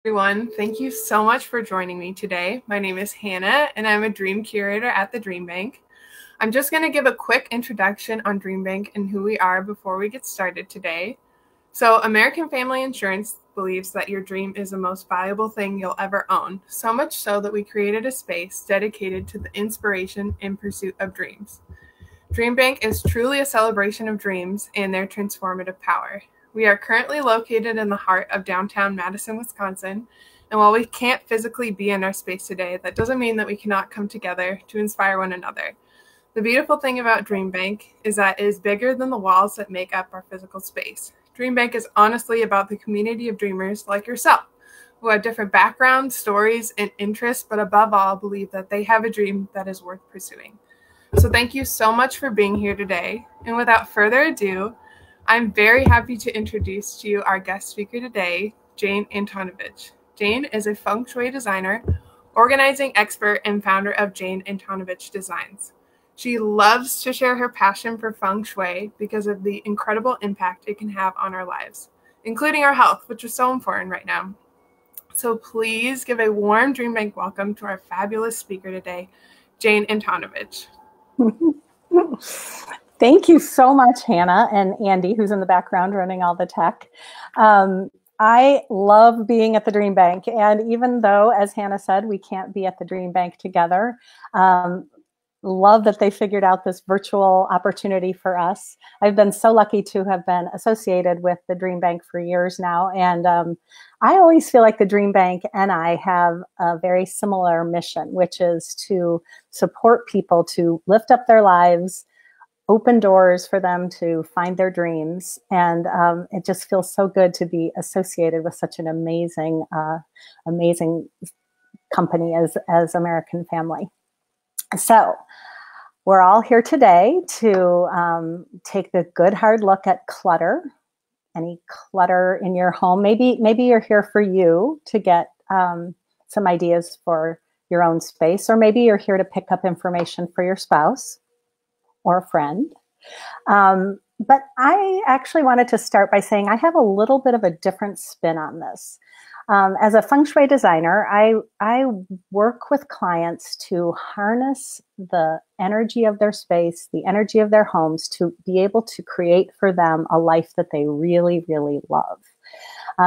Everyone. Thank you so much for joining me today. My name is Hannah, and I'm a dream curator at the DreamBank. I'm just going to give a quick introduction on DreamBank and who we are before we get started today. So, American Family Insurance believes that your dream is the most valuable thing you'll ever own, so much so that we created a space dedicated to the inspiration and pursuit of dreams. DreamBank is truly a celebration of dreams and their transformative power. We are currently located in the heart of downtown Madison, Wisconsin, and while we can't physically be in our space today, that doesn't mean that we cannot come together to inspire one another. The beautiful thing about DreamBank is that it is bigger than the walls that make up our physical space. DreamBank is honestly about the community of dreamers like yourself, who have different backgrounds, stories, and interests, but above all, believe that they have a dream that is worth pursuing. So thank you so much for being here today. And without further ado, I'm very happy to introduce to you our guest speaker today, Jane Antonovich. Jane is a feng shui designer, organizing expert, and founder of Jane Antonovich Designs. She loves to share her passion for feng shui because of the incredible impact it can have on our lives, including our health, which is so important right now. So please give a warm DreamBank welcome to our fabulous speaker today, Jane Antonovich. Thank you so much, Hannah and Andy, who's in the background running all the tech. I love being at the DreamBank, and even though, as Hannah said, we can't be at the DreamBank together, love that they figured out this virtual opportunity for us. I've been so lucky to have been associated with the DreamBank for years now, and I always feel like the DreamBank and I have a very similar mission, which is to support people to lift up their lives, open doors for them to find their dreams. And it just feels so good to be associated with such an amazing, amazing company as American Family. So we're all here today to take a good hard look at clutter, any clutter in your home. Maybe you're here for you to get some ideas for your own space, or maybe you're here to pick up information for your spouse or a friend. But I actually wanted to start by saying I have a little bit of a different spin on this. As a feng shui designer, I work with clients to harness the energy of their space, the energy of their homes, to be able to create for them a life that they really, really love.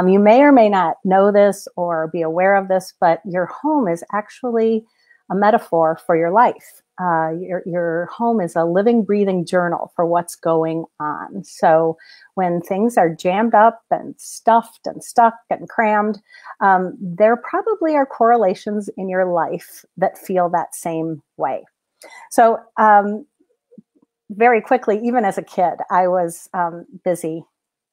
You may or may not know this or be aware of this, but your home is actually a metaphor for your life. Your home is a living, breathing journal for what's going on. So when things are jammed up and stuffed and stuck and crammed, there probably are correlations in your life that feel that same way. So very quickly, even as a kid, I was busy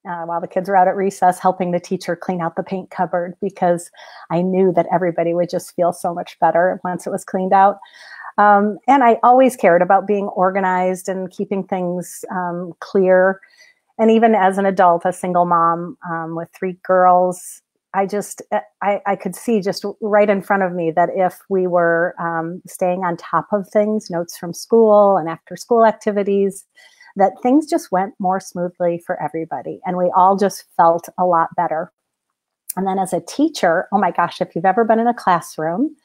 while the kids were out at recess, helping the teacher clean out the paint cupboard, because I knew that everybody would just feel so much better once it was cleaned out. And I always cared about being organized and keeping things clear. And even as an adult, a single mom with 3 girls, I could see just right in front of me that if we were staying on top of things, notes from school and after school activities, that things just went more smoothly for everybody. And we all just felt a lot better. And then as a teacher, oh my gosh, if you've ever been in a classroom,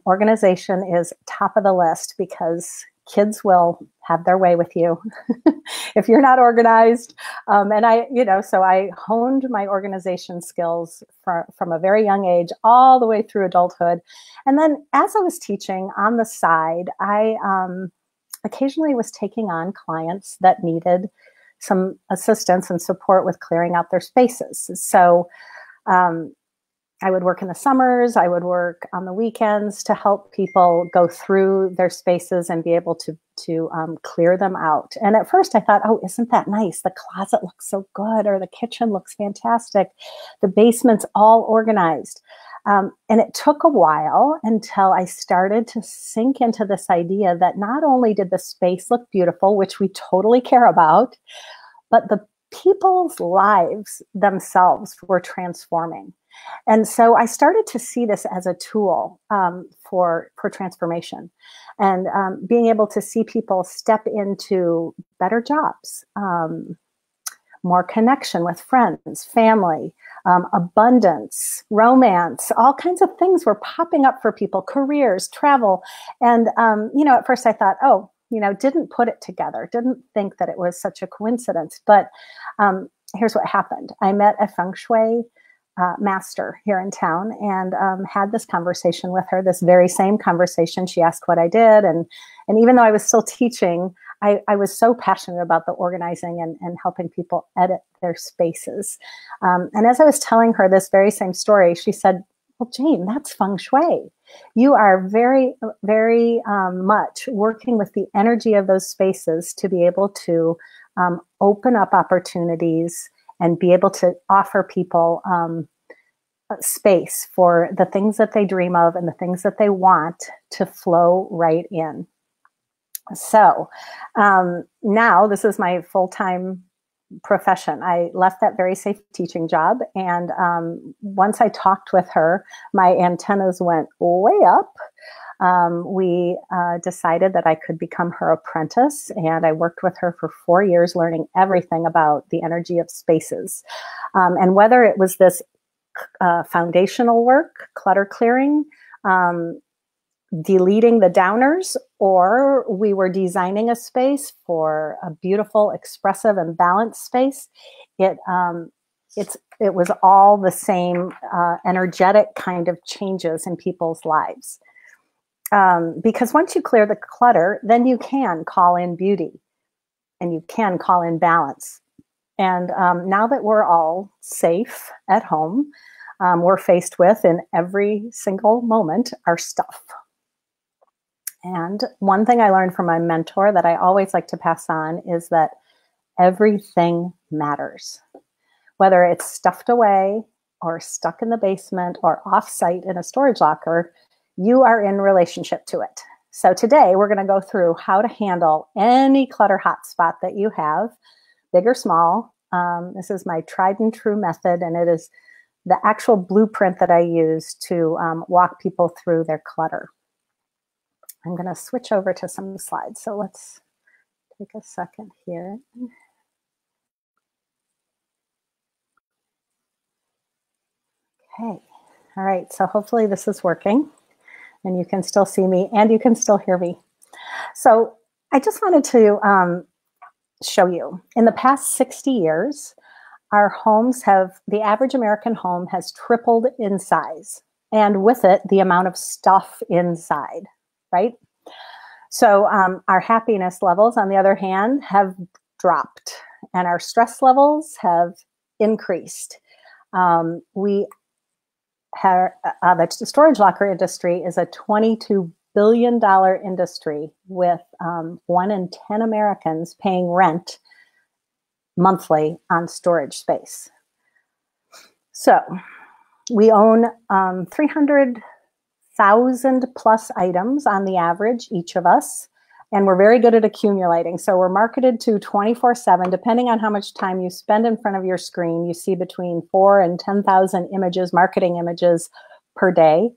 organization is top of the list, because kids will have their way with you if you're not organized. So I honed my organization skills from a very young age all the way through adulthood. And then as I was teaching on the side, I occasionally was taking on clients that needed some assistance and support with clearing out their spaces. So I would work in the summers, I would work on the weekends to help people go through their spaces and be able to clear them out. And at first I thought, oh, isn't that nice? The closet looks so good, or the kitchen looks fantastic. The basement's all organized. And it took a while until I started to sink into this idea that not only did the space look beautiful, which we totally care about, but the people's lives themselves were transforming. And so I started to see this as a tool for transformation, and being able to see people step into better jobs, more connection with friends, family, abundance, romance, all kinds of things were popping up for people, careers, travel. And, at first I thought, oh, didn't put it together, didn't think that it was such a coincidence. But here's what happened. I met a feng shui master here in town and had this conversation with her, this very same conversation. She asked what I did. And even though I was still teaching, I was so passionate about the organizing and helping people edit their spaces. And as I was telling her this very same story, she said, well, Jane, that's feng shui. You are very, very much working with the energy of those spaces to be able to open up opportunities and be able to offer people space for the things that they dream of and the things that they want to flow right in. So now this is my full-time profession. I left that very safe teaching job. And once I talked with her, my antennas went way up. We decided that I could become her apprentice, and I worked with her for 4 years, learning everything about the energy of spaces. And whether it was this foundational work, clutter clearing, deleting the downers, or we were designing a space for a beautiful, expressive, and balanced space, it was all the same energetic kind of changes in people's lives. Because once you clear the clutter, then you can call in beauty and you can call in balance. And now that we're all safe at home, we're faced with, in every single moment, our stuff. And one thing I learned from my mentor that I always like to pass on is that everything matters. Whether it's stuffed away or stuck in the basement or off-site in a storage locker, you are in relationship to it. So today we're going to go through how to handle any clutter hotspot that you have, big or small. This is my tried and true method, and it is the actual blueprint that I use to walk people through their clutter. I'm going to switch over to some slides. So let's take a second here. Okay. All right. So hopefully this is working and you can still see me and you can still hear me. So I just wanted to show you, in the past 60 years, our homes the average American home has tripled in size, and with it, the amount of stuff inside, right? So our happiness levels, on the other hand, have dropped, and our stress levels have increased. The storage locker industry is a $22 billion industry with 1 in 10 Americans paying rent monthly on storage space. So we own 300,000 plus items on the average, each of us, and we're very good at accumulating. So we're marketed to 24/7, depending on how much time you spend in front of your screen. You see between 4,000 and 10,000 images, marketing images per day.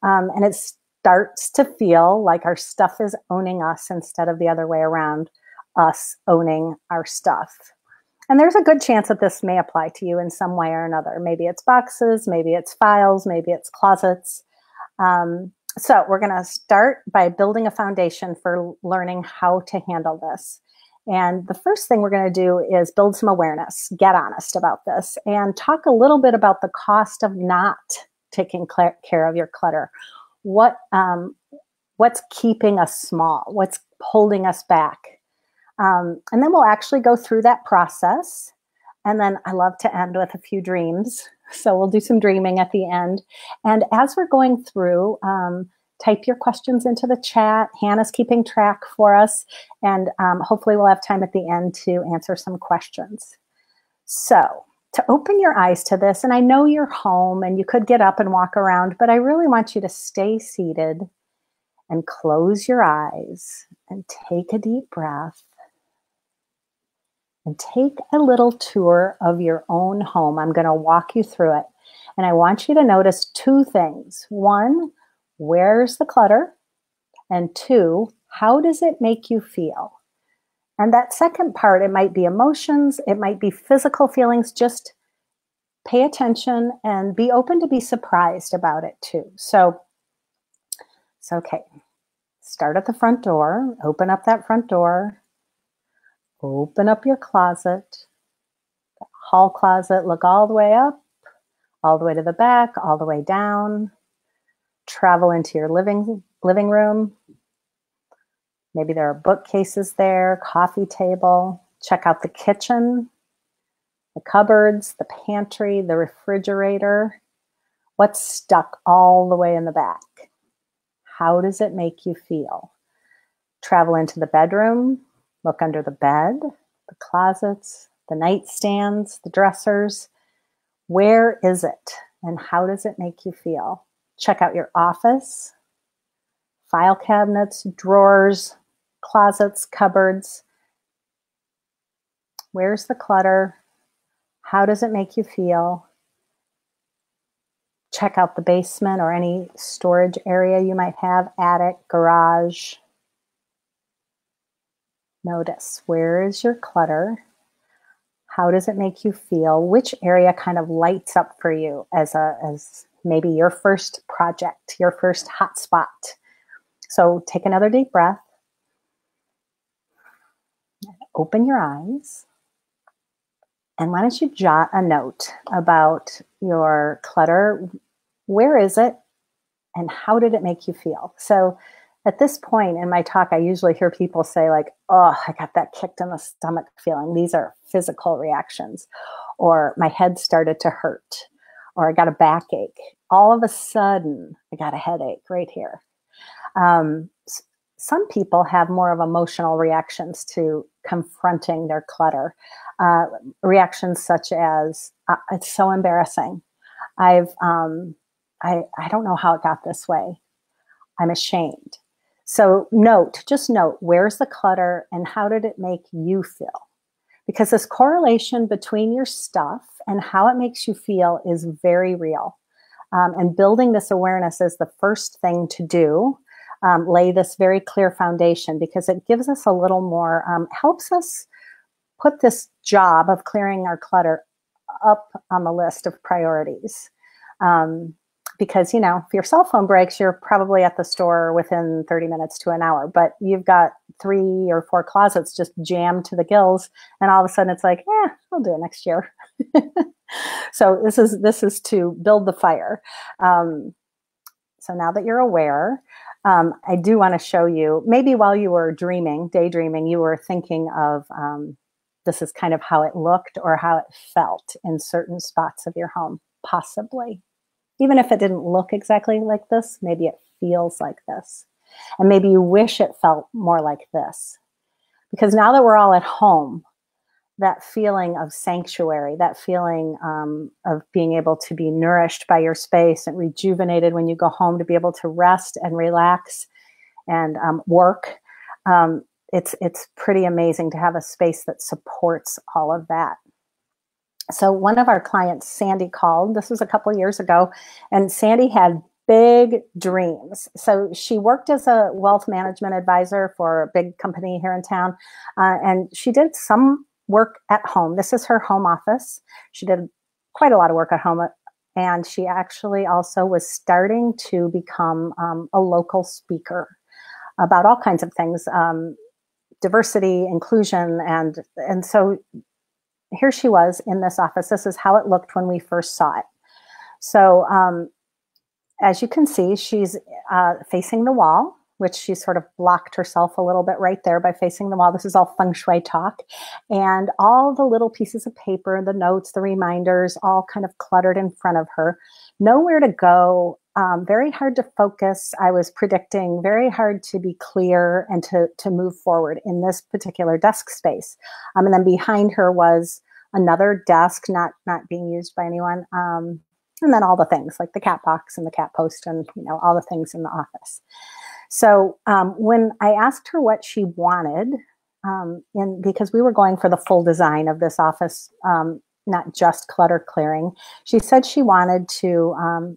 And it starts to feel like our stuff is owning us instead of the other way around, us owning our stuff. And there's a good chance that this may apply to you in some way or another. Maybe it's boxes, maybe it's files, maybe it's closets. So we're going to start by building a foundation for learning how to handle this. And the first thing we're going to do is build some awareness, get honest about this, and talk a little bit about the cost of not taking care of your clutter. What's keeping us small? What's holding us back? And then we'll actually go through that process. And then I love to end with a few dreams. So we'll do some dreaming at the end. And as we're going through, type your questions into the chat. Hannah's keeping track for us. And hopefully we'll have time at the end to answer some questions. So to open your eyes to this, and I know you're home and you could get up and walk around, but I really want you to stay seated and close your eyes and take a deep breath. And take a little tour of your own home. I'm going to walk you through it. And I want you to notice two things. One, where's the clutter? And two, how does it make you feel? And that second part, it might be emotions, it might be physical feelings. Just pay attention and be open to be surprised about it too. So it's okay. Start at the front door, open up that front door, open up your closet, hall closet, look all the way up, all the way to the back, all the way down, travel into your living room. Maybe there are bookcases there, coffee table. Check out the kitchen, the cupboards, the pantry, the refrigerator. What's stuck all the way in the back? How does it make you feel? Travel into the bedroom, look under the bed, the closets, the nightstands, the dressers. Where is it and how does it make you feel? Check out your office, file cabinets, drawers, closets, cupboards. Where's the clutter? How does it make you feel? Check out the basement or any storage area you might have, attic, garage. Notice, where is your clutter? How does it make you feel? Which area kind of lights up for you as maybe your first project, your first hot spot? So take another deep breath. Open your eyes. And why don't you jot a note about your clutter? Where is it? And how did it make you feel? So at this point in my talk, I usually hear people say like, oh, I got that kicked in the stomach feeling. These are physical reactions. Or my head started to hurt. Or I got a backache. All of a sudden, I got a headache right here. Some people have more of emotional reactions to confronting their clutter. Reactions such as, it's so embarrassing. I don't know how it got this way. I'm ashamed. So just note, where's the clutter and how did it make you feel? Because this correlation between your stuff and how it makes you feel is very real. And building this awareness is the first thing to do. Lay this very clear foundation because it gives us a little more, helps us put this job of clearing our clutter up on the list of priorities. Because, if your cell phone breaks, you're probably at the store within 30 minutes to an hour, but you've got 3 or 4 closets just jammed to the gills. And all of a sudden it's like, I'll do it next year. So this is to build the fire. So now that you're aware, I do want to show you, maybe while you were daydreaming, you were thinking of, this is kind of how it looked or how it felt in certain spots of your home, possibly. Even if it didn't look exactly like this, maybe it feels like this. And maybe you wish it felt more like this. Because now that we're all at home, that feeling of sanctuary, that feeling of being able to be nourished by your space and rejuvenated when you go home to be able to rest and relax and work, it's pretty amazing to have a space that supports all of that. So one of our clients, Sandy, called. This was a couple of years ago, and Sandy had big dreams. So she worked as a wealth management advisor for a big company here in town, and she did some work at home. This is her home office. She did quite a lot of work at home, and she actually also was starting to become a local speaker about all kinds of things, diversity, inclusion, and so here she was in this office. This is how it looked when we first saw it. So as you can see, she's facing the wall, which she sort of blocked herself a little bit right there by facing the wall. This is all feng shui talk. And all the little pieces of paper, the notes, the reminders, all kind of cluttered in front of her. Nowhere to go, very hard to focus. I was predicting very hard to be clear and to move forward in this particular desk space. And then behind her was another desk, not being used by anyone. And then all the things like the cat box and the cat post and all the things in the office. So when I asked her what she wanted, because we were going for the full design of this office, not just clutter clearing, she said she wanted to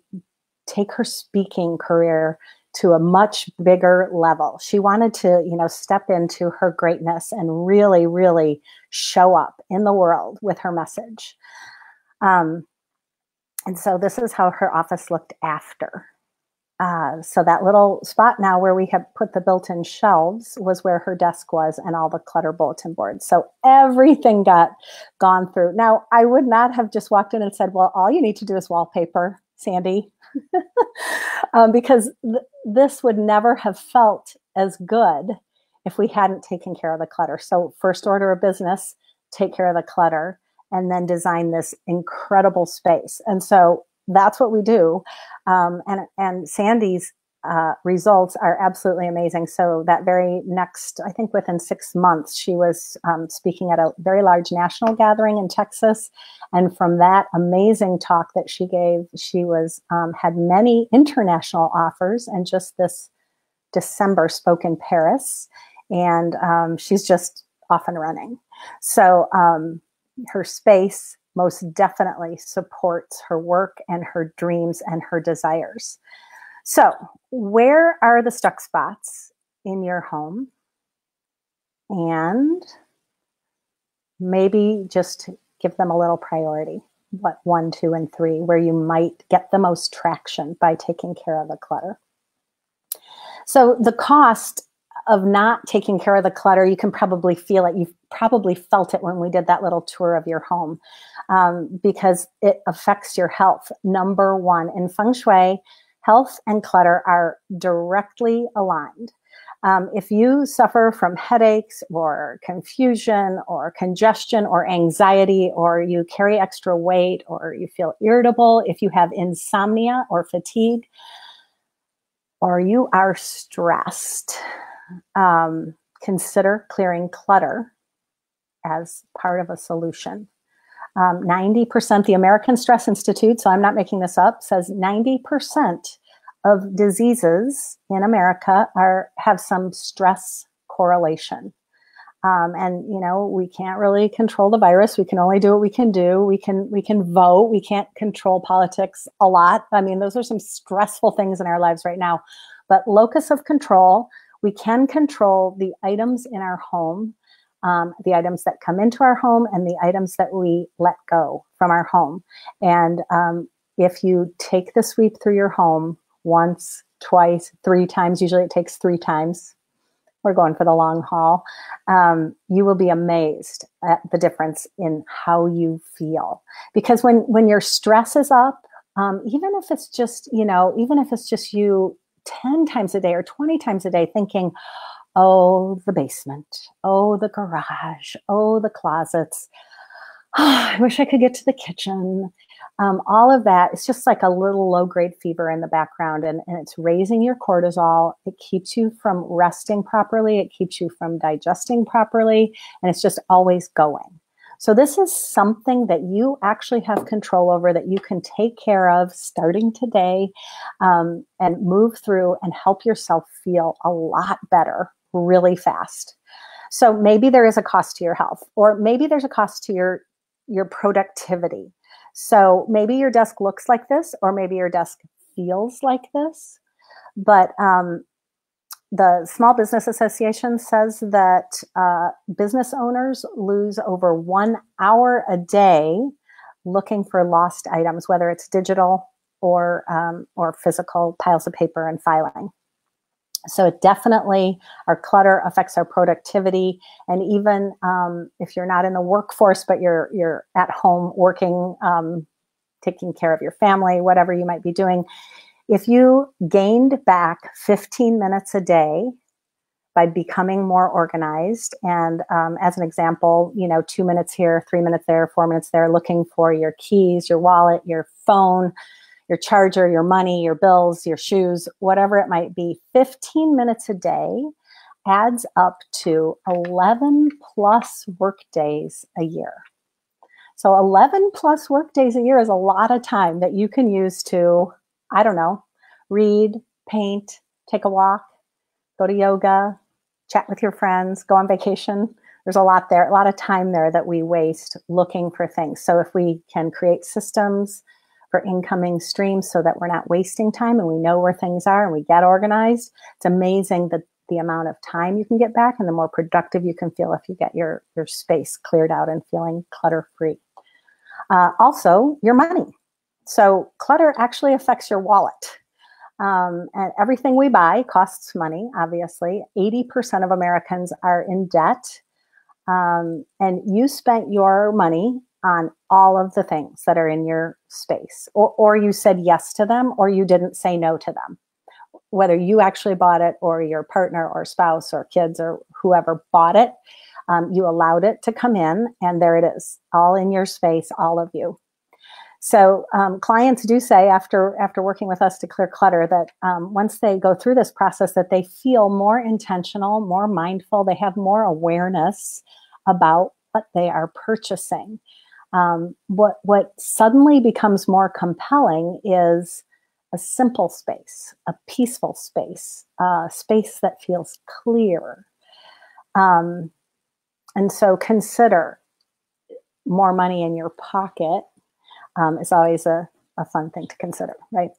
take her speaking career to a much bigger level. She wanted to, step into her greatness and really, really show up in the world with her message. And so this is how her office looked after. So that little spot now where we have put the built-in shelves was where her desk was and all the clutter bulletin boards. So everything got gone through. Now, I would not have just walked in and said, well, all you need to do is wallpaper, Sandy, because this would never have felt as good if we hadn't taken care of the clutter. So first order of business, take care of the clutter, and then design this incredible space. And so that's what we do. And Sandy's results are absolutely amazing. So that very next, I think within 6 months, she was speaking at a very large national gathering in Texas. And from that amazing talk that she gave, she was had many international offers, and just this December spoke in Paris. And she's just off and running. So her space most definitely supports her work and her dreams and her desires. So where are the stuck spots in your home? And maybe just give them a little priority. What 1, 2, and 3, where you might get the most traction by taking care of the clutter. So the cost of not taking care of the clutter, you can probably feel it. You've probably felt it when we did that little tour of your home, because it affects your health. Number one, in Feng Shui, health and clutter are directly aligned. If you suffer from headaches or confusion or congestion or anxiety, or you carry extra weight, or you feel irritable, if you have insomnia or fatigue, or you are stressed, consider clearing clutter as part of a solution. 90%, the American Stress Institute, so I'm not making this up, says 90% of diseases in America have some stress correlation. And you know, we can't really control the virus. We can only do what we can do. We can vote. We can't control politics a lot. I mean, those are some stressful things in our lives right now. But locus of control, we can control the items in our home, the items that come into our home, and the items that we let go from our home. And if you take the sweep through your home once, twice, 3 times, usually it takes 3 times. We're going for the long haul. You will be amazed at the difference in how you feel. Because when your stress is up, even if it's just, even if it's just you 10 times a day or 20 times a day thinking, oh, the basement, oh, the garage, oh, the closets, I wish I could get to the kitchen. All of that, it's just like a little low-grade fever in the background, and it's raising your cortisol. It keeps you from resting properly. It keeps you from digesting properly, and it's just always going. So this is something that you actually have control over, that you can take care of starting today, and move through and help yourself feel a lot better really fast. So maybe there is a cost to your health, or maybe there's a cost to your productivity. So maybe your desk looks like this, or maybe your desk feels like this. But the Small Business Association says that business owners lose over 1 hour a day looking for lost items, whether it's digital or physical piles of paper and filing. So it definitely, our clutter affects our productivity. And even if you're not in the workforce, but you're at home working, taking care of your family, whatever you might be doing, if you gained back 15 minutes a day by becoming more organized, and as an example, 2 minutes here, 3 minutes there, 4 minutes there, looking for your keys, your wallet, your phone, your charger, your money, your bills, your shoes, whatever it might be, 15 minutes a day adds up to 11 plus work days a year. So 11 plus work days a year is a lot of time that you can use to, I don't know, read, paint, take a walk, go to yoga, chat with your friends, go on vacation. There's a lot there, a lot of time there that we waste looking for things. So if we can create systems for incoming streams so that we're not wasting time and we know where things are and we get organized, it's amazing the amount of time you can get back and the more productive you can feel if you get your space cleared out and feeling clutter-free. Also, your money. So clutter actually affects your wallet. And everything we buy costs money, obviously. 80% of Americans are in debt. And you spent your money on all of the things that are in your space, or you said yes to them, or you didn't say no to them. Whether you actually bought it or your partner or spouse or kids or whoever bought it, you allowed it to come in, and there it is, all in your space, all of you. So clients do say after working with us to clear clutter that once they go through this process that they feel more intentional, more mindful, they have more awareness about what they are purchasing. What suddenly becomes more compelling is a simple space, a peaceful space, a space that feels clear. And so consider more money in your pocket is always a fun thing to consider, right?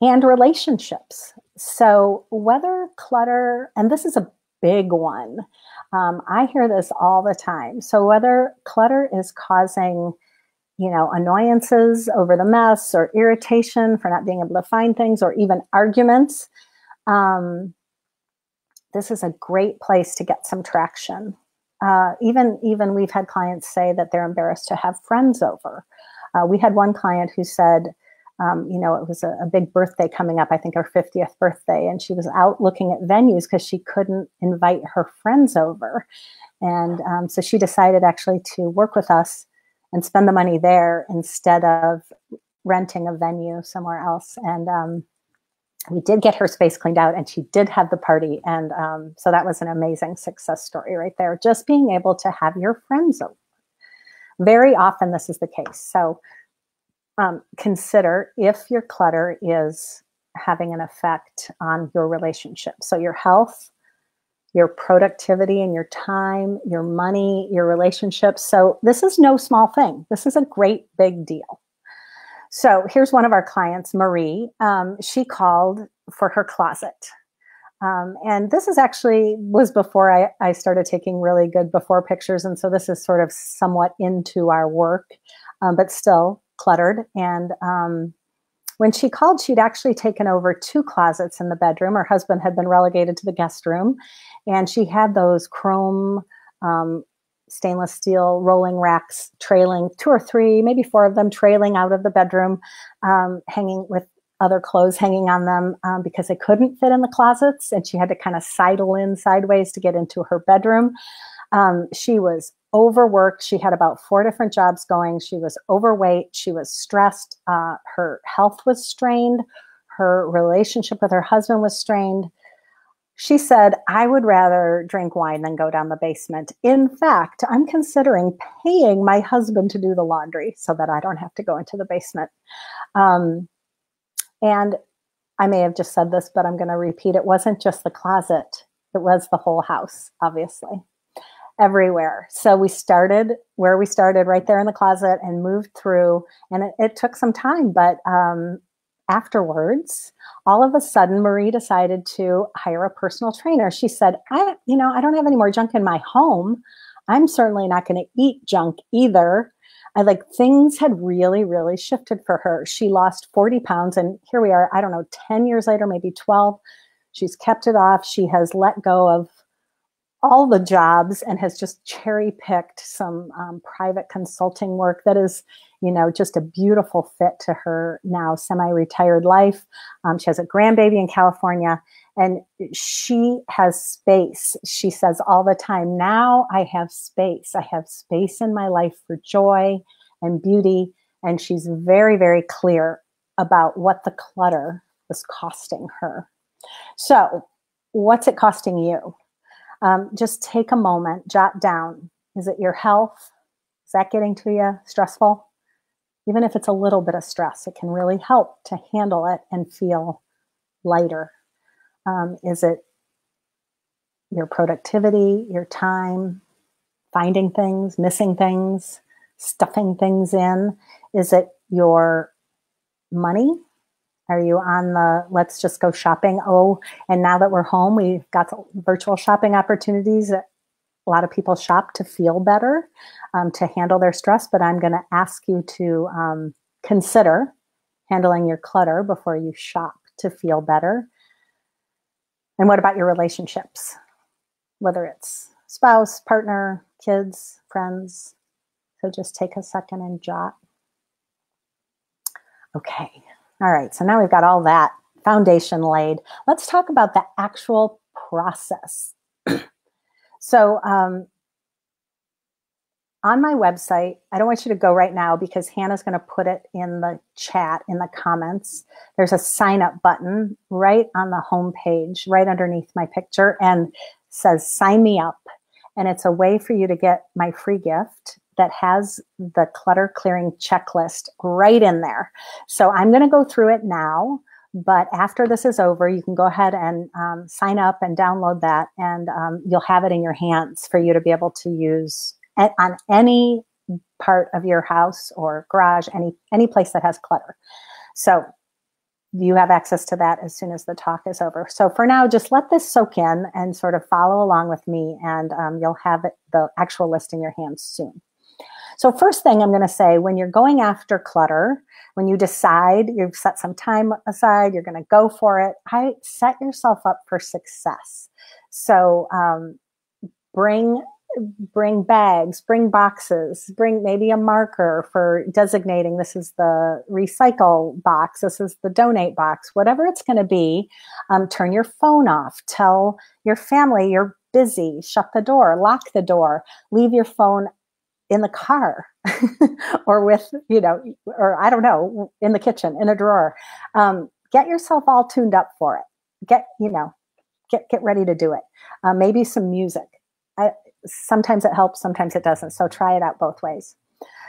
And relationships. So whether clutter, and this is a big one, I hear this all the time. So whether clutter is causing, annoyances over the mess or irritation for not being able to find things or even arguments, this is a great place to get some traction. Even we've had clients say that they're embarrassed to have friends over. We had one client who said, it was a big birthday coming up, I think her 50th birthday, and she was out looking at venues because she couldn't invite her friends over. And so she decided actually to work with us and spend the money there instead of renting a venue somewhere else. And we did get her space cleaned out, and she did have the party. And so that was an amazing success story right there. Just being able to have your friends over. Very often this is the case. So consider if your clutter is having an effect on your relationship. So your health, your productivity and your time, your money, your relationships. So this is no small thing. This is a great big deal. So here's one of our clients, Marie. She called for her closet. And this is was before I started taking really good before pictures. And so this is sort of somewhat into our work, but still cluttered. And when she called, she'd actually taken over 2 closets in the bedroom. Her husband had been relegated to the guest room. And she had those chrome stainless steel rolling racks trailing, 2 or 3, maybe 4 of them trailing out of the bedroom, hanging with other clothes hanging on them because they couldn't fit in the closets, and she had to kind of sidle in sideways to get into her bedroom. She was overworked. She had about 4 different jobs going. She was overweight. She was stressed. Her health was strained. Her relationship with her husband was strained. She said, I would rather drink wine than go down the basement. In fact, I'm considering paying my husband to do the laundry so that I don't have to go into the basement. And I may have just said this, but I'm going to repeat. It wasn't just the closet. It was the whole house, obviously, everywhere. So we started where we started, right there in the closet, and moved through. And it took some time, but afterwards, all of a sudden, Marie decided to hire a personal trainer. She said, I don't have any more junk in my home. I'm certainly not going to eat junk either. Things had really, really shifted for her. She lost 40 pounds, and here we are, 10 years later, maybe 12. She's kept it off. She has let go of all the jobs and has just cherry picked some private consulting work that is, just a beautiful fit to her now semi-retired life. She has a grandbaby in California, and she has space. She says all the time, now I have space. I have space in my life for joy and beauty. And she's very, very clear about what the clutter was costing her. So what's it costing you? Just take a moment, jot down. Is it your health? Is that getting to you? Stressful? Even if it's a little bit of stress, it can really help to handle it and feel lighter. Is it your productivity, your time, finding things, missing things, stuffing things in? Is it your money? Are you on the let's just go shopping? Oh, and now that we're home, we've got virtual shopping opportunities. A lot of people shop to feel better, to handle their stress, but I'm going to ask you to consider handling your clutter before you shop to feel better. And what about your relationships? Whether it's spouse, partner, kids, friends. So just take a second and jot. Okay. All right. So now we've got all that foundation laid. Let's talk about the actual process. So on my website, I don't want you to go right now because Hannah's going to put it in the chat, in the comments. There's a sign up button right on the home page, right underneath my picture, and says sign me up. And it's a way for you to get my free gift that has the clutter clearing checklist right in there. So I'm going to go through it now, but after this is over, you can go ahead and sign up and download that, and you'll have it in your hands for you to be able to use on any part of your house or garage, any place that has clutter. So you have access to that as soon as the talk is over. So for now, just let this soak in and sort of follow along with me, and you'll have the actual list in your hands soon. So first thing I'm going to say, when you're going after clutter, when you decide you've set some time aside, you're going to go for it, set yourself up for success. So bring bags, bring boxes, bring maybe a marker for designating this is the recycle box, this is the donate box, whatever it's going to be. Turn your phone off. Tell your family you're busy. Shut the door, lock the door, leave your phone in the car or with, or I don't know, in the kitchen, in a drawer. Get yourself all tuned up for it. Get ready to do it. Maybe some music. Sometimes it helps, sometimes it doesn't. So try it out both ways.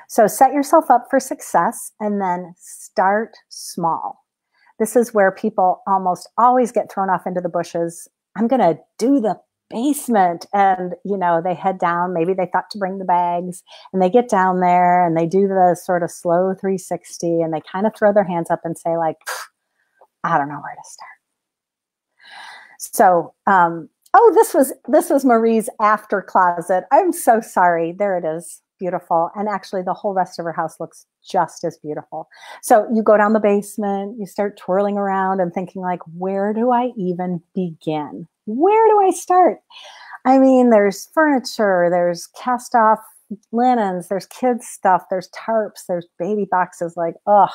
So set yourself up for success and then start small. This is where people almost always get thrown off into the bushes. I'm going to do the basement, and they head down. Maybe they thought to bring the bags, and they get down there and they do the sort of slow 360, and they kind of throw their hands up and say like, I don't know where to start. So, oh, this was Marie's after closet. I'm so sorry. There it is. Beautiful. And actually the whole rest of her house looks just as beautiful. So you go down the basement, you start twirling around and thinking like, where do I even begin? Where do I start? I mean, there's furniture, there's cast off linens, there's kids stuff, there's tarps, there's baby boxes, like, ugh.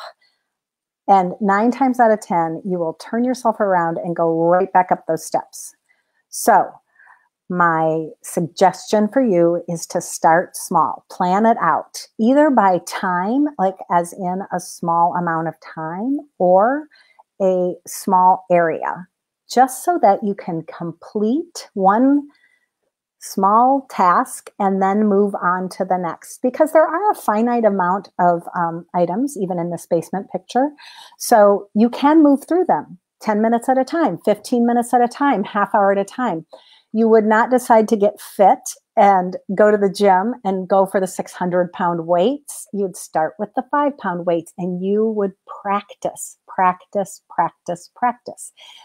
And 9 times out of 10, you will turn yourself around and go right back up those steps. So my suggestion for you is to start small. Plan it out, either by time, like as in a small amount of time, or a small area, just so that you can complete one small task and then move on to the next, because there are a finite amount of items, even in this basement picture. So you can move through them 10 minutes at a time, 15 minutes at a time, half hour at a time. You would not decide to get fit and go to the gym and go for the 600-pound weights. You'd start with the 5-pound weights, and you would practice.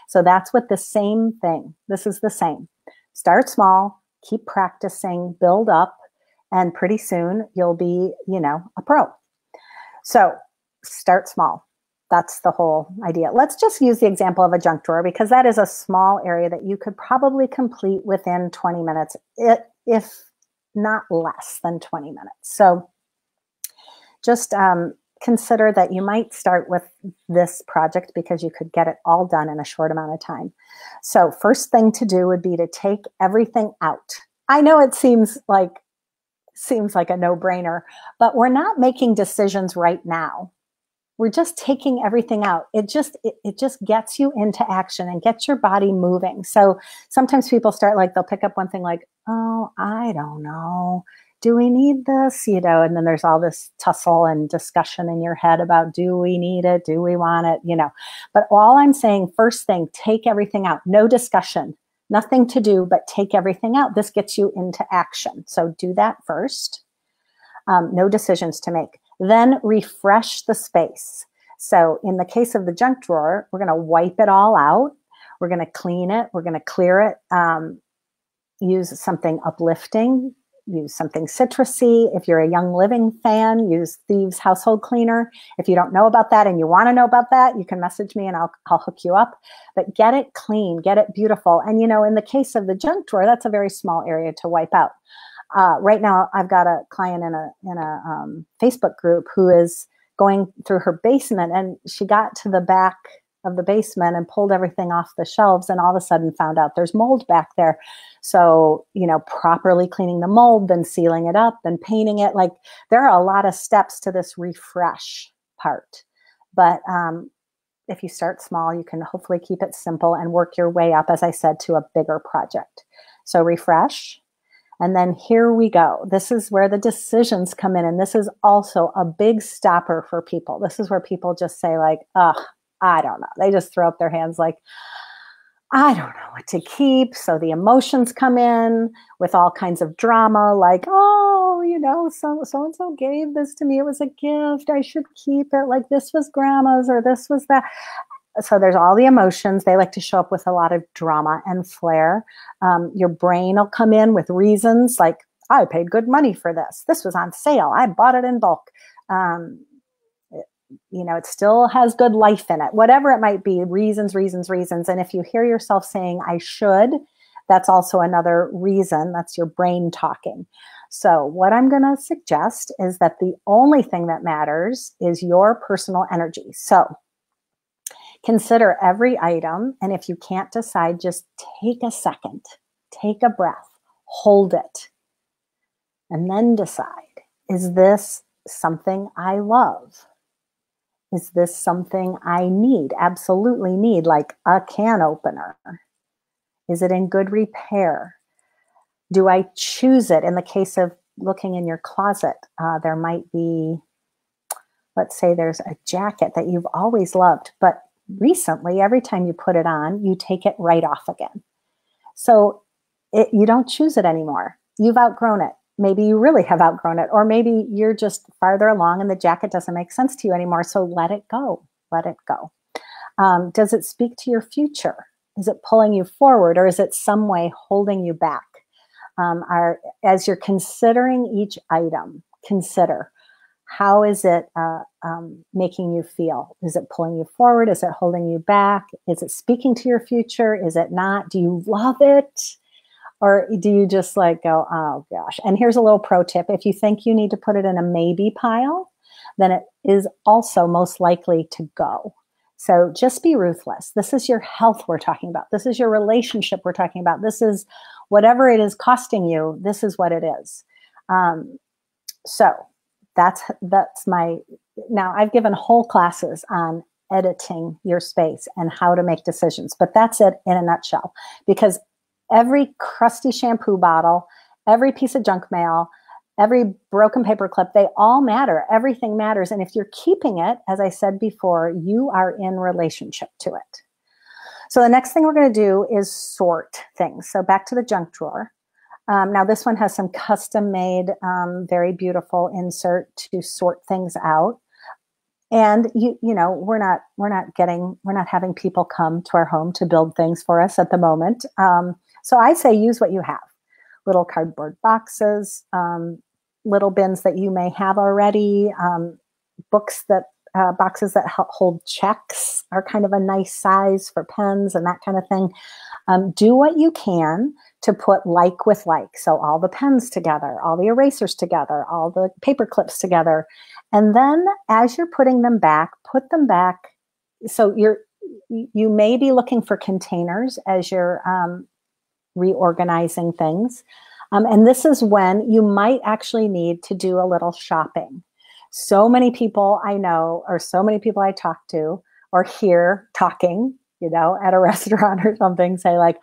So that's what the same thing. This is the same. Start small, keep practicing, build up, and pretty soon you'll be, a pro. So start small. That's the whole idea. Let's just use the example of a junk drawer, because that is a small area that you could probably complete within 20 minutes, if not less than 20 minutes. So just consider that you might start with this project because you could get it all done in a short amount of time. So first thing to do would be to take everything out. I know it seems like a no-brainer, but we're not making decisions right now. We're just taking everything out. It just gets you into action and gets your body moving. So sometimes people start they'll pick up one thing like, oh, I don't know. Do we need this? And then there's all this tussle and discussion in your head about, do we need it? Do we want it? But all I'm saying, first thing, take everything out. No discussion, nothing to do, but take everything out. This gets you into action. So do that first. No decisions to make. Then refresh the space. So in the case of the junk drawer, we're going to wipe it all out. We're going to clean it. We're going to clear it. Use something uplifting. use something citrusy. If you're a Young Living fan, use Thieves Household Cleaner. If you don't know about that and you want to know about that, you can message me and I'll hook you up. But get it clean, get it beautiful. And, in the case of the junk drawer, that's a very small area to wipe out. Right now, I've got a client in a Facebook group who is going through her basement, and she got to the back of the basement and pulled everything off the shelves, and all of a sudden found out there's mold back there. So, properly cleaning the mold, then sealing it up and painting it. Like, there are a lot of steps to this refresh part. But if you start small, you can hopefully keep it simple and work your way up, as I said, to a bigger project. So refresh. And then here we go. This is where the decisions come in. And this is also a big stopper for people. This is where people just say like, I don't know. They just throw up their hands like, I don't know what to keep. So the emotions come in with all kinds of drama, like, so-and-so gave this to me. It was a gift. I should keep it. Like, this was grandma's, or this was that. So there's all the emotions. They like to show up with a lot of drama and flair. Your brain will come in with reasons like, I paid good money for this. This was on sale. I bought it in bulk. It still has good life in it. Whatever it might be, reasons. And if you hear yourself saying, I should, that's also another reason. That's your brain talking. So what I'm going to suggest is that the only thing that matters is your personal energy. So consider every item, and if you can't decide, just take a second, take a breath, hold it, and then decide, is this something I love? Is this something I need, absolutely need, like a can opener? Is it in good repair? Do I choose it? In the case of looking in your closet, there might be, let's say there's a jacket that you've always loved, but recently, every time you put it on, you take it right off again. So you don't choose it anymore. You've outgrown it. Maybe you really have outgrown it, or maybe you're just farther along and the jacket doesn't make sense to you anymore. So let it go. Let it go. Does it speak to your future? Is it pulling you forward, or is it some way holding you back? As you're considering each item, consider, how is it making you feel? Is it pulling you forward? Is it holding you back? Is it speaking to your future? Is it not? Do you love it? Or do you just like go, oh gosh? And here's a little pro tip. If you think you need to put it in a maybe pile, then it is also most likely to go. So just be ruthless. This is your health we're talking about. This is your relationship we're talking about. This is whatever it is costing you. This is what it is. So that's now I've given whole classes on editing your space and how to make decisions, but that's it in a nutshell, because every crusty shampoo bottle, every piece of junk mail, every broken paper clip, they all matter. Everything matters. And if you're keeping it, as I said before, you are in relationship to it. So the next thing we're going to do is sort things. So back to the junk drawer. Now this one has some custom made, very beautiful insert to sort things out. And we're not having people come to our home to build things for us at the moment. So I say use what you have. Little cardboard boxes, little bins that you may have already, boxes that hold checks are kind of a nice size for pens and that kind of thing. Do what you can to put like with like. So all the pens together, all the erasers together, all the paper clips together. And then as you're putting them back, put them back. So you may be looking for containers as you're reorganizing things. And this is when you might actually need to do a little shopping. So many people I know, or so many people I talk to or hear talking, at a restaurant or something, say like,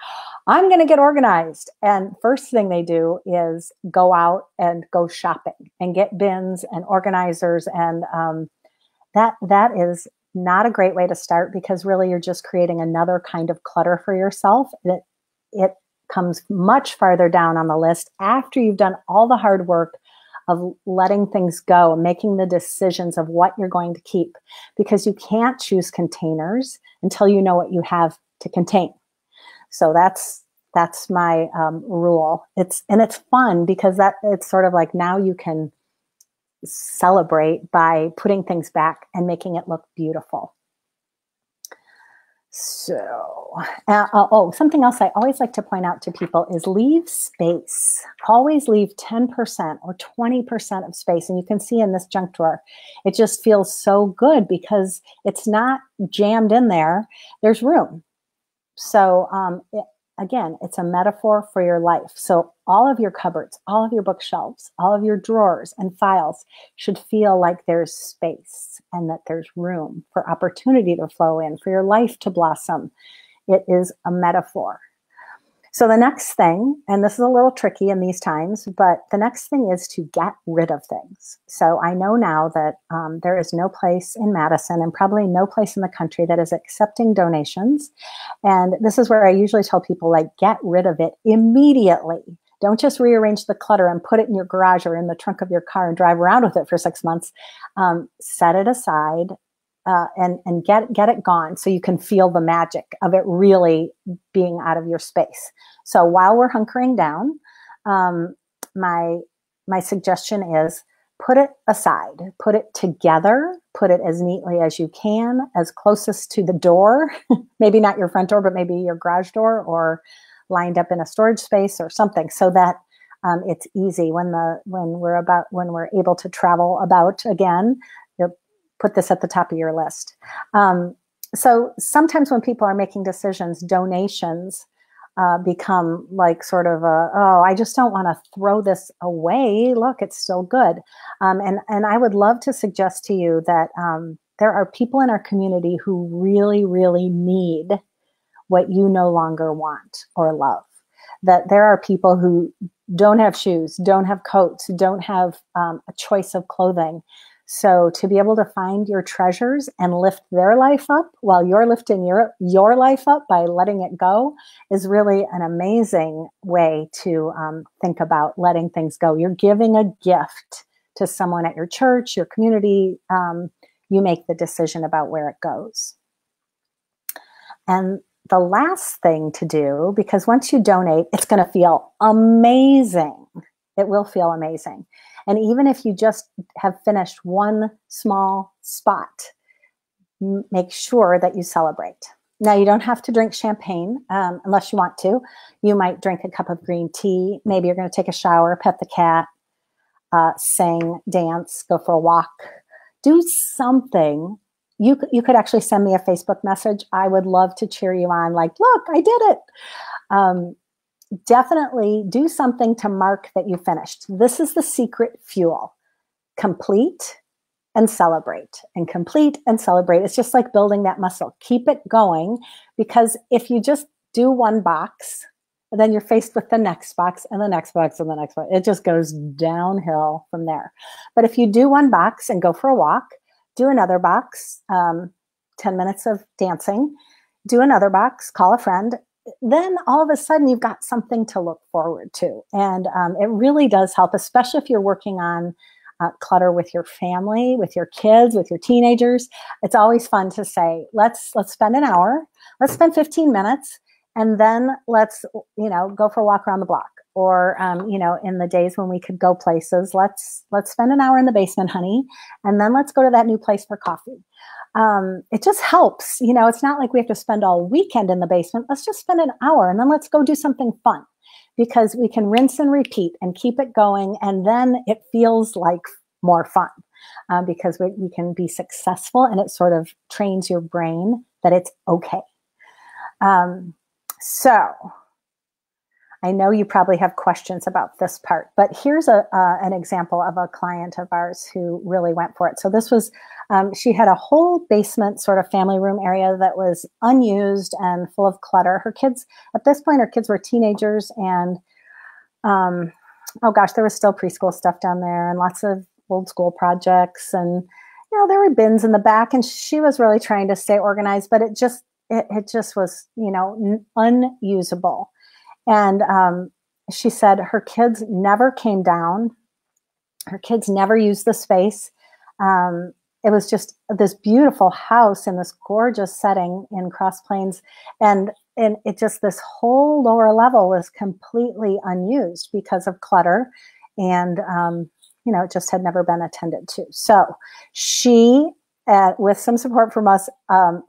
I'm going to get organized. And first thing they do is go out and go shopping and get bins and organizers. And that is not a great way to start, because really you're just creating another kind of clutter for yourself. It comes much farther down on the list after you've done all the hard work of letting things go, making the decisions of what you're going to keep, because you can't choose containers until you know what you have to contain. So that's That's my rule. It's fun because it's sort of like now you can celebrate by putting things back and making it look beautiful. So, something else I always like to point out to people is leave space. Always leave 10% or 20% of space. And you can see in this junk drawer, it just feels so good because it's not jammed in there. There's room. So again, it's a metaphor for your life. So all of your cupboards, all of your bookshelves, all of your drawers and files should feel like there's space and that there's room for opportunity to flow in, for your life to blossom. It is a metaphor. So the next thing, and this is a little tricky in these times, but the next thing is to get rid of things. So I know now that there is no place in Madison and probably no place in the country that is accepting donations. And this is where I usually tell people, like, get rid of it immediately. Don't just rearrange the clutter and put it in your garage or in the trunk of your car and drive around with it for 6 months. Set it aside. And get it gone so you can feel the magic of it really being out of your space. So while we're hunkering down, my suggestion is put it aside, put it together, put it as neatly as you can, as closest to the door, maybe not your front door, but maybe your garage door, or lined up in a storage space or something, so that it's easy when we're able to travel about again. Put this at the top of your list. So sometimes when people are making decisions, donations become like sort of I just don't want to throw this away. Look, it's still good. And I would love to suggest to you that there are people in our community who really, really need what you no longer want or love. That there are people who don't have shoes, don't have coats, don't have a choice of clothing. So to be able to find your treasures and lift their life up while you're lifting your life up by letting it go is really an amazing way to think about letting things go. You're giving a gift to someone at your church, your community. You make the decision about where it goes. And the last thing to do, because once you donate, it's going to feel amazing. It will feel amazing. And even if you just have finished one small spot, make sure that you celebrate. Now, you don't have to drink champagne unless you want to. You might drink a cup of green tea. Maybe you're going to take a shower, pet the cat, sing, dance, go for a walk. Do something. You could actually send me a Facebook message. I would love to cheer you on, like, look, I did it. Definitely do something to mark that you finished. This is the secret fuel. Complete and celebrate, and complete and celebrate. It's just like building that muscle. Keep it going, because if you just do one box, then you're faced with the next box and the next box and the next box. It just goes downhill from there. But if you do one box and go for a walk, do another box, 10 minutes of dancing, do another box, call a friend, then all of a sudden you've got something to look forward to. And it really does help, especially if you're working on clutter with your family, with your kids, with your teenagers. It's always fun to say, let's spend an hour, let's spend 15 minutes, and then let's, go for a walk around the block. Or, in the days when we could go places, let's spend an hour in the basement, honey, and then let's go to that new place for coffee. It just helps. It's not like we have to spend all weekend in the basement. Let's just spend an hour and then let's go do something fun, because we can rinse and repeat and keep it going. And then it feels like more fun because we can be successful, and it sort of trains your brain that it's okay. So I know you probably have questions about this part, but here's an example of a client of ours who really went for it. So this was, she had a whole basement sort of family room area that was unused and full of clutter. Her kids, at this point, her kids were teenagers, and there was still preschool stuff down there and lots of old school projects. And, there were bins in the back, and she was really trying to stay organized, but it just was, unusable. And she said her kids never came down. Her kids never used the space. It was just this beautiful house in this gorgeous setting in Cross Plains. And and it just, this whole lower level was completely unused because of clutter. And, it just had never been attended to. So she, with some support from us,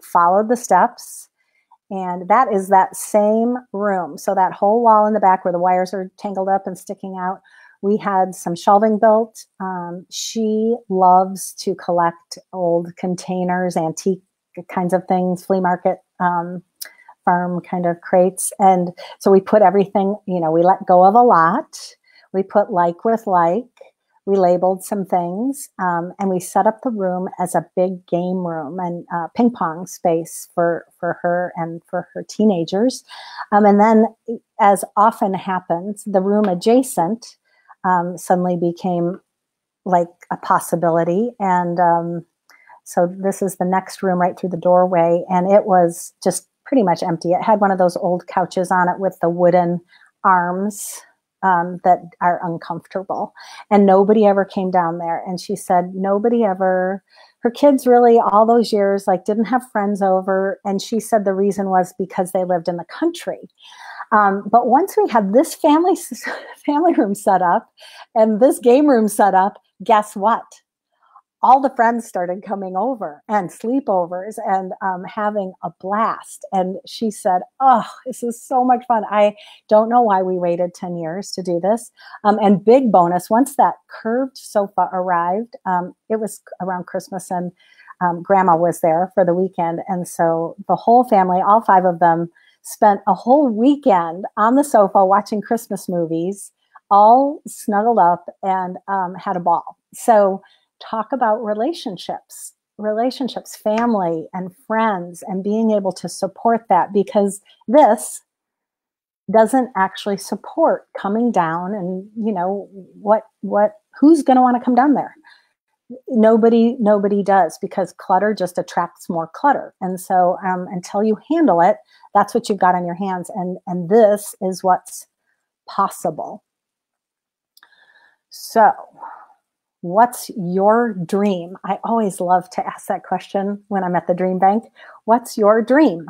followed the steps. And that is that same room. So that whole wall in the back where the wires are tangled up and sticking out, we had some shelving built. She loves to collect old containers, antique kinds of things, flea market, farm kind of crates. And so we put everything, we let go of a lot. We put like with like. We labeled some things, and we set up the room as a big game room and ping pong space for her and for her teenagers. And then, as often happens, the room adjacent suddenly became like a possibility. And so this is the next room right through the doorway, and it was just pretty much empty. It had one of those old couches on it with the wooden arms that are uncomfortable, and nobody ever came down there. And she said nobody ever, her kids really all those years like didn't have friends over, and she said the reason was because they lived in the country. But once we had this family room set up and this game room set up, guess what? All the friends started coming over and sleepovers and having a blast. And she said, oh, this is so much fun. I don't know why we waited 10 years to do this. And big bonus, once that curved sofa arrived, it was around Christmas, and Grandma was there for the weekend. And so the whole family, all 5 of them, spent a whole weekend on the sofa watching Christmas movies, all snuggled up, and had a ball. So talk about relationships, family and friends, and being able to support that, because this doesn't actually support coming down and, who's going to want to come down there? Nobody does, because clutter just attracts more clutter. And so until you handle it, that's what you've got on your hands. And this is what's possible. So what's your dream? I always love to ask that question when I'm at the Dream Bank. What's your dream?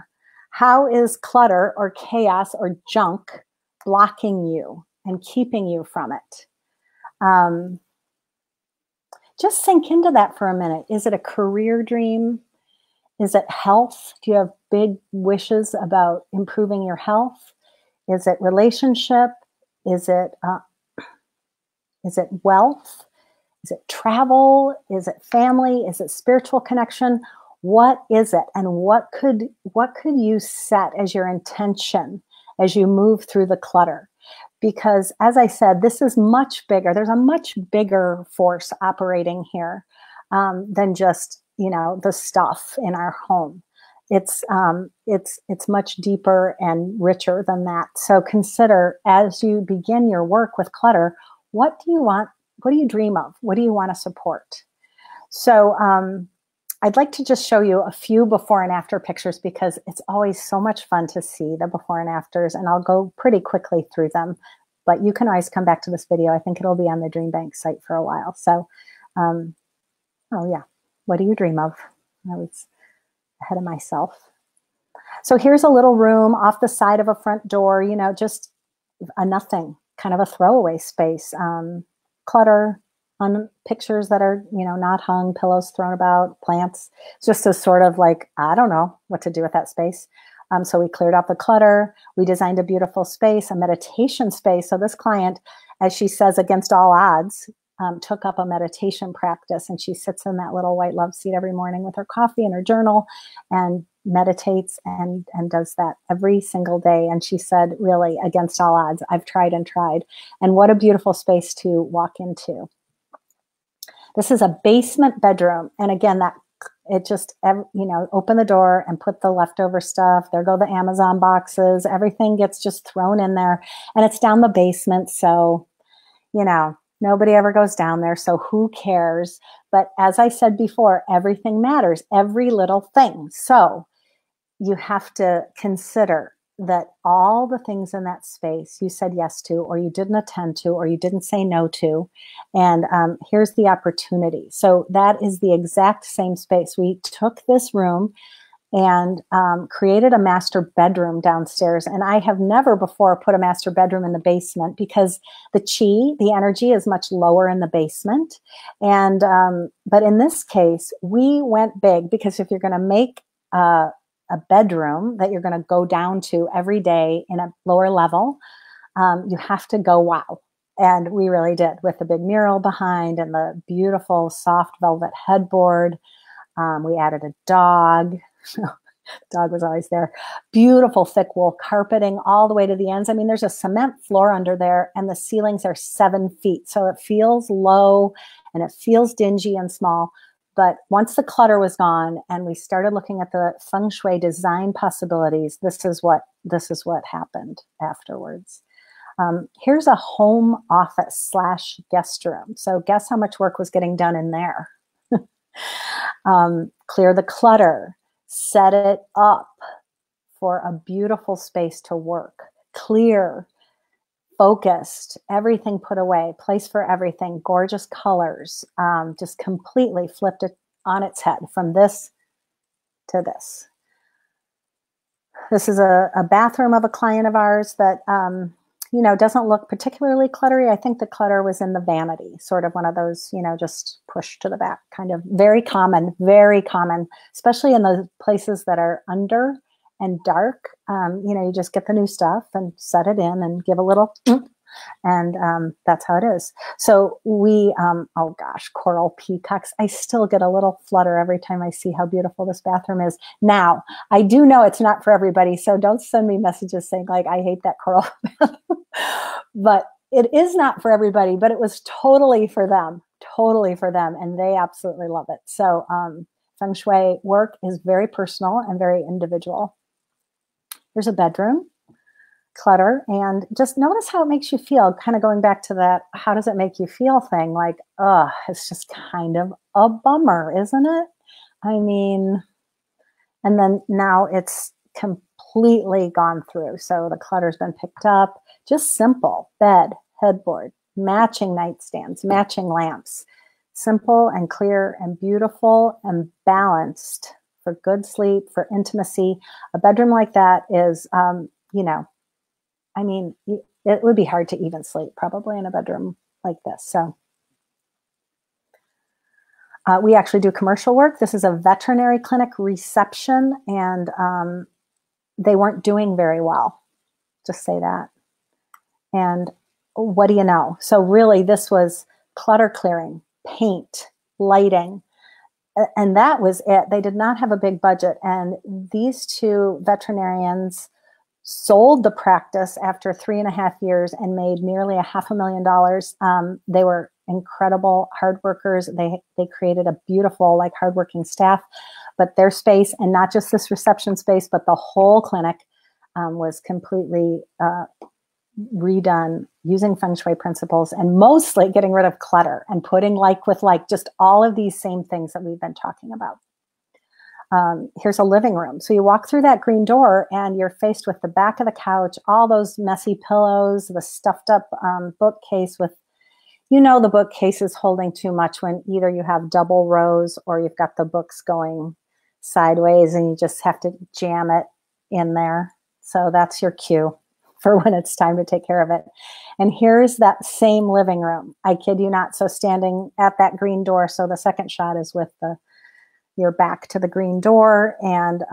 How is clutter or chaos or junk blocking you and keeping you from it? Just sink into that for a minute. Is it a career dream? Is it health? Do you have big wishes about improving your health? Is it relationship? Is it wealth? Is it travel? Is it family? Is it spiritual connection? What is it? And what could you set as your intention as you move through the clutter? Because as I said, this is much bigger. There's a much bigger force operating here than just, the stuff in our home. It's much deeper and richer than that. So consider, as you begin your work with clutter, what do you want? What do you dream of? What do you want to support? So I'd like to just show you a few before and after pictures, because it's always so much fun to see the before and afters, and I'll go pretty quickly through them, but you can always come back to this video. I think it'll be on the DreamBank site for a while. So, oh yeah, what do you dream of? I was ahead of myself. So here's a little room off the side of a front door, just a nothing, kind of a throwaway space. Clutter on pictures that are, not hung, pillows thrown about, plants, just a sort of like, I don't know what to do with that space. So we cleared out the clutter. We designed a beautiful space, a meditation space. So this client, as she says, against all odds, took up a meditation practice, and she sits in that little white love seat every morning with her coffee and her journal and meditates and does that every single day. And she said, really, against all odds, I've tried and tried. And what a beautiful space to walk into. This is a basement bedroom. And again, it just, open the door and put the leftover stuff. There go the Amazon boxes. Everything gets just thrown in there, and it's down the basement. So, nobody ever goes down there. So who cares? But as I said before, everything matters, every little thing. So you have to consider that all the things in that space you said yes to, or you didn't attend to, or you didn't say no to. And here's the opportunity. So that is the exact same space. We took this room and created a master bedroom downstairs. And I have never before put a master bedroom in the basement because the energy is much lower in the basement. And, but in this case, we went big because if you're going to make a bedroom that you're going to go down to every day in a lower level, you have to go wow. And we really did, with the big mural behind and the beautiful soft velvet headboard. We added a dog. Dog was always there. Beautiful thick wool carpeting all the way to the ends. I mean, there's a cement floor under there and the ceilings are 7 feet. So it feels low and it feels dingy and small. But once the clutter was gone and we started looking at the feng shui design possibilities, this is what happened afterwards. Here's a home office / guest room. So guess how much work was getting done in there? Clear the clutter, set it up for a beautiful space to work, clear, focused, everything put away, place for everything, gorgeous colors, just completely flipped it on its head from this to this. This is a bathroom of a client of ours that, doesn't look particularly cluttery. I think the clutter was in the vanity, sort of one of those, just pushed to the back, kind of very common, especially in those places that are under and dark. You just get the new stuff and set it in and give a little, and that's how it is. So we, oh gosh, coral peacocks. I still get a little flutter every time I see how beautiful this bathroom is. Now, I do know it's not for everybody, so don't send me messages saying like, I hate that coral bathroom. But it is not for everybody, but it was totally for them, and they absolutely love it. So feng shui work is very personal and very individual. Here's a bedroom. Clutter, and just notice how it makes you feel, kind of going back to that how does it make you feel thing, like it's just kind of a bummer, isn't it? I mean, and then now it's completely gone through, so the clutter's been picked up. Just simple bed, headboard, matching nightstands, matching lamps, simple and clear and beautiful and balanced for good sleep, for intimacy. A bedroom like that is I mean, it would be hard to even sleep probably in a bedroom like this. So we actually do commercial work. This is a veterinary clinic reception, and they weren't doing very well. Just say that. And what do you know? So really, this was clutter clearing, paint, lighting, and that was it. They did not have a big budget. And these two veterinarians sold the practice after 3.5 years and made nearly $500,000. They were incredible hard workers. They created a beautiful, hardworking staff, but their space, and not just this reception space, but the whole clinic was completely redone using feng shui principles and mostly getting rid of clutter and putting like with like, just all of these same things that we've been talking about. Here's a living room. So you walk through that green door and you're faced with the back of the couch, all those messy pillows, the stuffed up bookcase with, the bookcase is holding too much when either you have double rows or you've got the books going sideways and you just have to jam it in there. So that's your cue for when it's time to take care of it. And here's that same living room. I kid you not. So standing at that green door. So the second shot is with your back to the green door and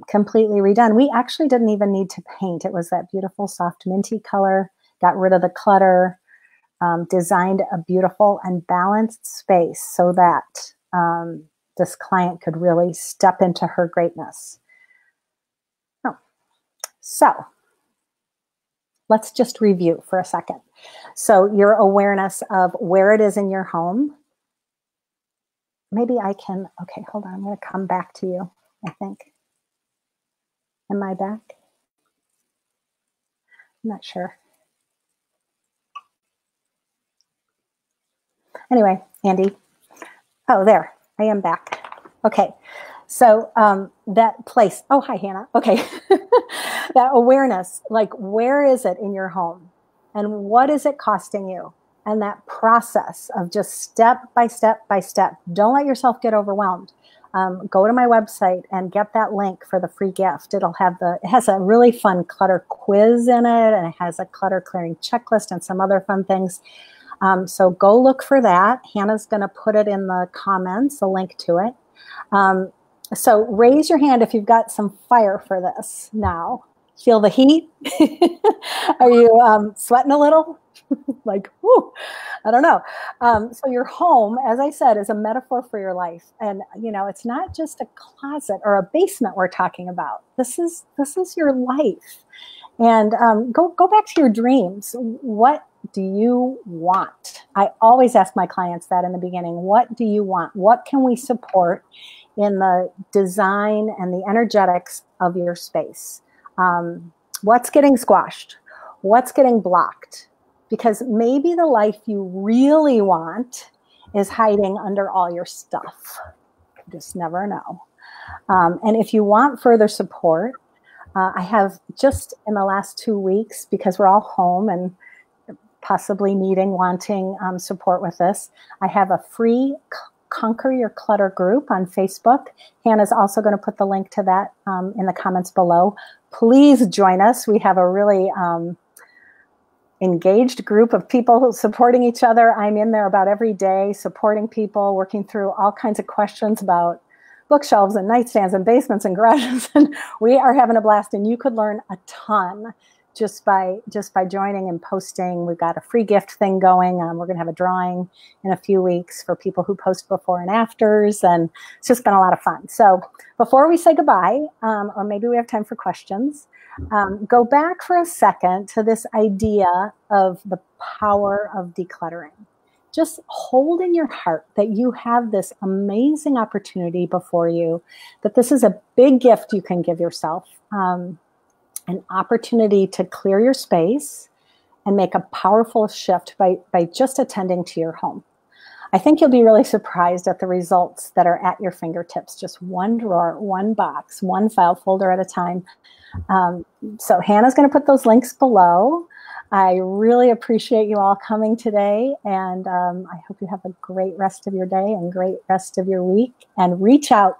completely redone. We actually didn't even need to paint. It was that beautiful soft minty color, got rid of the clutter, designed a beautiful and balanced space so that this client could really step into her greatness. Oh. So let's just review for a second. So your awareness of where it is in your home. Maybe I can, okay, hold on. I'm going to come back to you, I think. Am I back? I'm not sure. Anyway, Andy. Oh, there. I am back. Okay. So that place. Oh, hi, Hannah. Okay. That awareness, like where is it in your home? And what is it costing you? And that process of just step by step by step. Don't let yourself get overwhelmed go to my website and get that link for the free gift. It has a really fun clutter quiz in it, and it has a clutter clearing checklist and some other fun things. So go look for that. Hannah's going to put it in the comments, a link to it. So raise your hand if you've got some fire for this now. Feel the heat? Are you sweating a little? Like, whoo, I don't know. So your home, as I said, is a metaphor for your life. And, it's not just a closet or a basement we're talking about. This is your life. And go back to your dreams. What do you want? I always ask my clients that in the beginning. What do you want? What can we support in the design and the energetics of your space? What's getting squashed? What's getting blocked? Because maybe the life you really want is hiding under all your stuff. You just never know. And if you want further support, I have just in the last 2 weeks, because we're all home and possibly wanting support with this, I have a free Conquer Your Clutter group on Facebook. Hannah's also going to put the link to that in the comments below. Please join us. We have a really engaged group of people supporting each other. I'm in there about every day, supporting people, working through all kinds of questions about bookshelves and nightstands and basements and garages. And we are having a blast, and you could learn a ton just by joining and posting. We've got a free gift thing going. We're going to have a drawing in a few weeks for people who post before and afters, and it's just been a lot of fun. So before we say goodbye, or maybe we have time for questions, go back for a second to this idea of the power of decluttering. Just hold in your heart that you have this amazing opportunity before you, that this is a big gift you can give yourself. An opportunity to clear your space and make a powerful shift by just attending to your home. I think you'll be really surprised at the results that are at your fingertips. Just one drawer, one box, one file folder at a time. So Hannah's going to put those links below. I really appreciate you all coming today, and I hope you have a great rest of your day and great rest of your week. And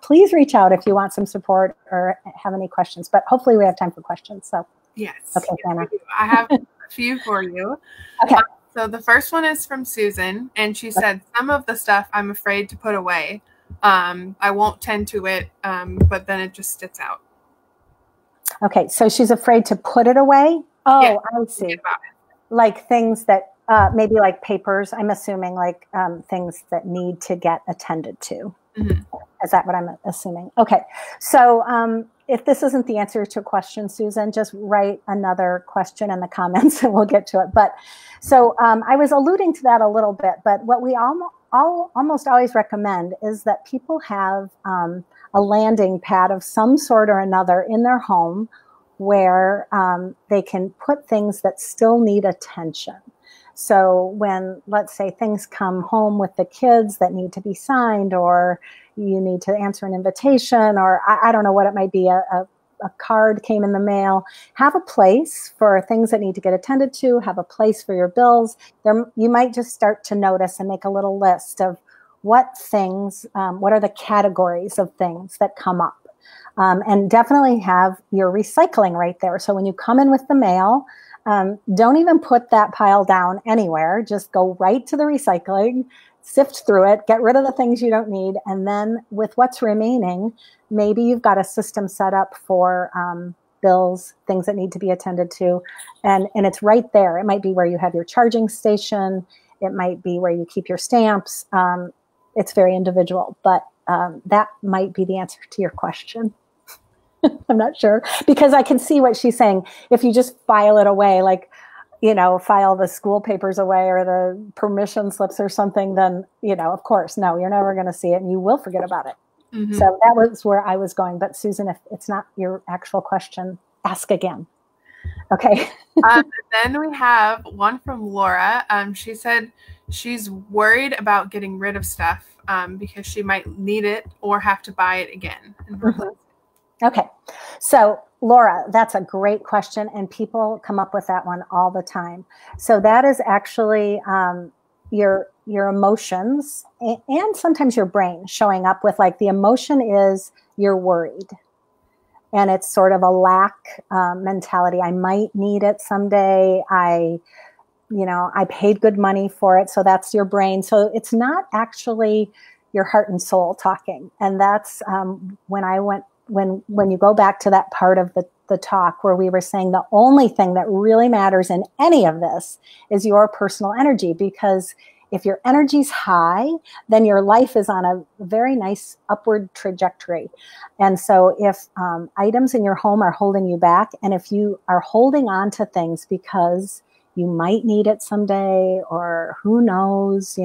please reach out if you want some support or have any questions, but hopefully we have time for questions. So yes. Okay, Hannah. I have a few for you. Okay. So the first one is from Susan, and she said, some of the stuff I'm afraid to put away. I won't tend to it, but then it just sits out. Okay, so she's afraid to put it away? Oh, yeah, I see. Like things that maybe like papers, I'm assuming, like things that need to get attended to. Mm-hmm. Is that what I'm assuming? Okay, so if this isn't the answer to a question, Susan, just write another question in the comments and we'll get to it. But so I was alluding to that a little bit, but what we almost always recommend is that people have a landing pad of some sort or another in their home where they can put things that still need attention. So when, let's say, things come home with the kids that need to be signed, or you need to answer an invitation, or I don't know what it might be, a card came in the mail, have a place for things that need to get attended to, have a place for your bills. You might just start to notice and make a little list of what things, what are the categories of things that come up. And definitely have your recycling right there. So when you come in with the mail, don't even put that pile down anywhere. Just go right to the recycling, sift through it, get rid of the things you don't need. And then with what's remaining, maybe you've got a system set up for bills, things that need to be attended to. And it's right there. It might be where you have your charging station. It might be where you keep your stamps. It's very individual, but that might be the answer to your question. I'm not sure, because I can see what she's saying. If you just file it away, like, file the school papers away or the permission slips or something, then, of course, no, you're never going to see it and you will forget about it. Mm-hmm. So that was where I was going. But Susan, if it's not your actual question, ask again. Okay. Then we have one from Laura. She said she's worried about getting rid of stuff because she might need it or have to buy it again. Mm-hmm. Okay. So Laura, that's a great question. And people come up with that one all the time. So that is actually, you're your emotions and sometimes your brain showing up with, like, the emotion is you're worried. And it's sort of a lack mentality. I might need it someday. I paid good money for it. So that's your brain. So it's not actually your heart and soul talking. And that's when you go back to that part of the talk where we were saying the only thing that really matters in any of this is your personal energy, because if your energy's high, then your life is on a very nice upward trajectory. And so if items in your home are holding you back, and if you are holding on to things because you might need it someday, or who knows,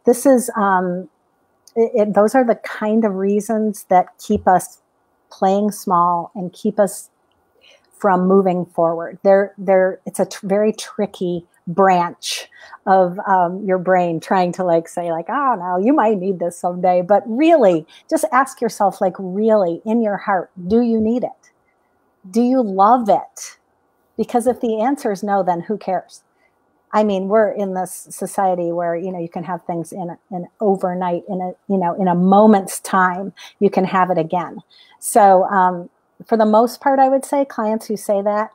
this is, those are the kind of reasons that keep us playing small and keep us from moving forward. It's a very tricky branch of your brain trying to say oh no, you might need this someday. But really, just ask yourself, really in your heart, do you need it? Do you love it? Because if the answer is no, then who cares? I mean, we're in this society where, you can have things in overnight, in a moment's time, you can have it again. So for the most part, I would say clients who say that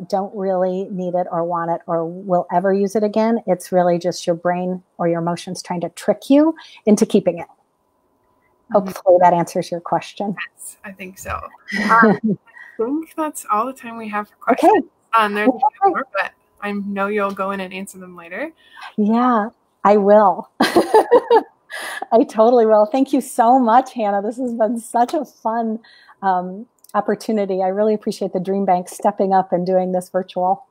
don't really need it or want it or will ever use it again. It's really just your brain or your emotions trying to trick you into keeping it. Hopefully that answers your question. Yes, I think so. I think that's all the time we have for questions. Okay. There's more, but I know you'll go in and answer them later. Yeah, I will. I totally will. Thank you so much, Hannah. This has been such a fun opportunity. I really appreciate the DreamBank stepping up and doing this virtual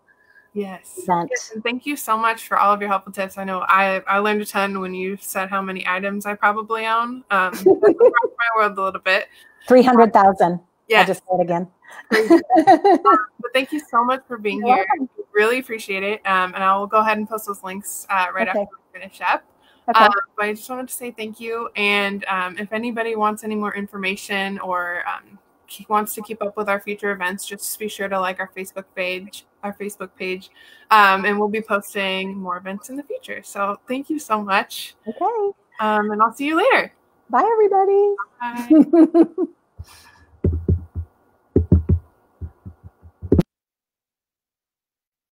event. Yes, and thank you so much for all of your helpful tips. I know I learned a ton when you said how many items I probably own. That rocked my world a little bit. 300,000. Yeah. I'll just say it again. But thank you so much for being here. Welcome. Really appreciate it. And I will go ahead and post those links right after we finish up. Okay. But I just wanted to say thank you. And if anybody wants any more information or wants to keep up with our future events, just be sure to like our Facebook page. And we'll be posting more events in the future. So thank you so much. Okay. And I'll see you later. Bye, everybody. Bye.